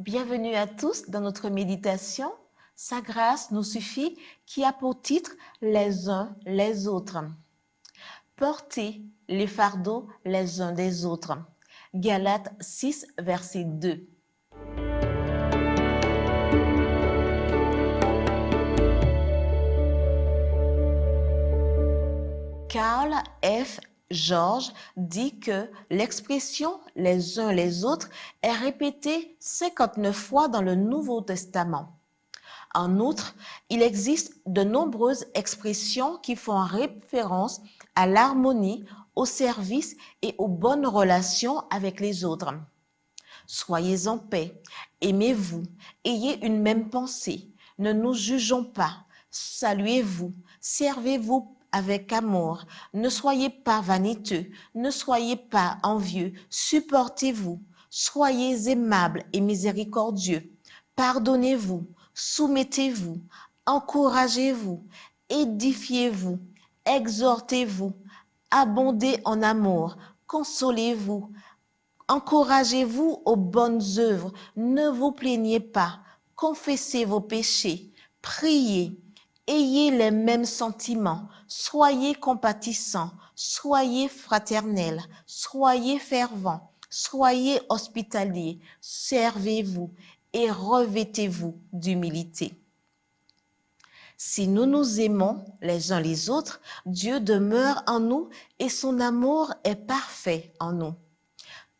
Bienvenue à tous dans notre méditation. Sa grâce nous suffit qui a pour titre les uns les autres. Portez les fardeaux les uns des autres. Galates 6, verset 2. Carl F. George dit que l'expression « les uns les autres » est répétée 59 fois dans le Nouveau Testament. En outre, il existe de nombreuses expressions qui font référence à l'harmonie, au service et aux bonnes relations avec les autres. Soyez en paix, aimez-vous, ayez une même pensée, ne nous jugeons pas, saluez-vous, servez-vous avec amour, ne soyez pas vaniteux, ne soyez pas envieux, supportez-vous, soyez aimables et miséricordieux, pardonnez-vous, soumettez-vous, encouragez-vous, édifiez-vous, exhortez-vous, abondez en amour, consolez-vous, encouragez-vous aux bonnes œuvres, ne vous plaignez pas, confessez vos péchés, priez, ayez les mêmes sentiments, soyez compatissants, soyez fraternels, soyez fervents, soyez hospitaliers, servez-vous et revêtez-vous d'humilité. Si nous nous aimons les uns les autres, Dieu demeure en nous et son amour est parfait en nous.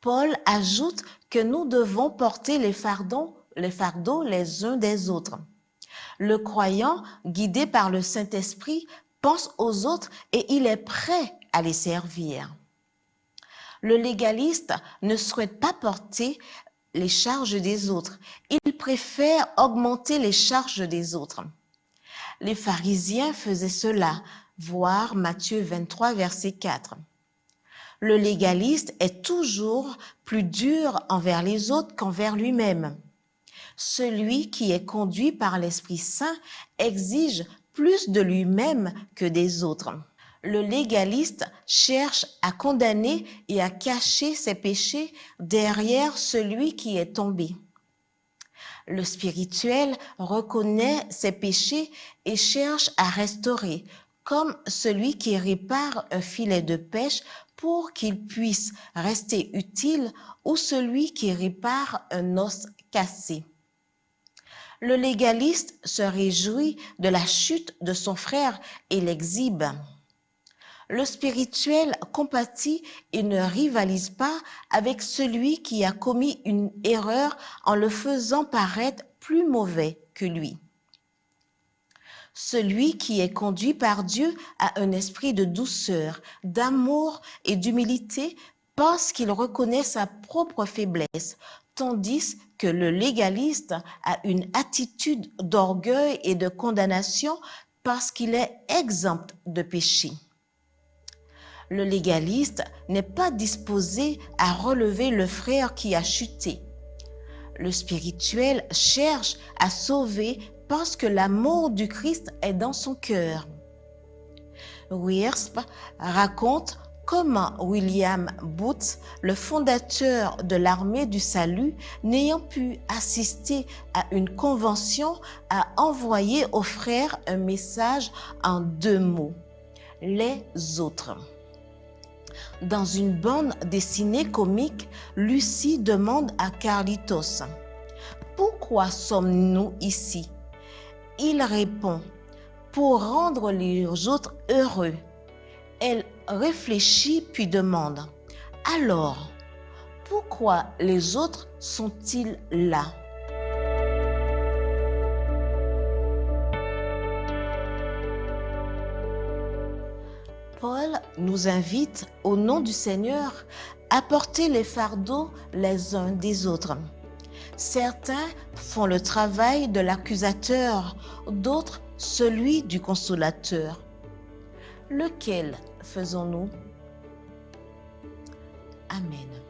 Paul ajoute que nous devons porter les fardeaux les uns des autres. Le croyant, guidé par le Saint-Esprit, pense aux autres et il est prêt à les servir. Le légaliste ne souhaite pas porter les charges des autres. Il préfère augmenter les charges des autres. Les pharisiens faisaient cela, voir Matthieu 23, verset 4. Le légaliste est toujours plus dur envers les autres qu'envers lui-même. Celui qui est conduit par l'Esprit Saint exige plus de lui-même que des autres. Le légaliste cherche à condamner et à cacher ses péchés derrière celui qui est tombé. Le spirituel reconnaît ses péchés et cherche à restaurer, comme celui qui répare un filet de pêche pour qu'il puisse rester utile ou celui qui répare un os cassé. Le légaliste se réjouit de la chute de son frère et l'exhibe. Le spirituel compatit et ne rivalise pas avec celui qui a commis une erreur en le faisant paraître plus mauvais que lui. Celui qui est conduit par Dieu a un esprit de douceur, d'amour et d'humilité parce qu'il reconnaît sa propre faiblesse, tandis que le légaliste a une attitude d'orgueil et de condamnation parce qu'il est exempt de péché. Le légaliste n'est pas disposé à relever le frère qui a chuté. Le spirituel cherche à sauver parce que l'amour du Christ est dans son cœur. Wiersbe raconte comment William Booth, le fondateur de l'armée du salut, n'ayant pu assister à une convention, a envoyé aux frères un message en 2 mots, les autres. Dans une bande dessinée comique, Lucie demande à Carlitos « Pourquoi sommes-nous ici ?» Il répond « Pour rendre les autres heureux ». Elle réfléchit puis demande « Alors, pourquoi les autres sont-ils là ?» Paul nous invite, au nom du Seigneur, à porter les fardeaux les uns des autres. Certains font le travail de l'accusateur, d'autres celui du consolateur. Lequel faisons-nous? Amen.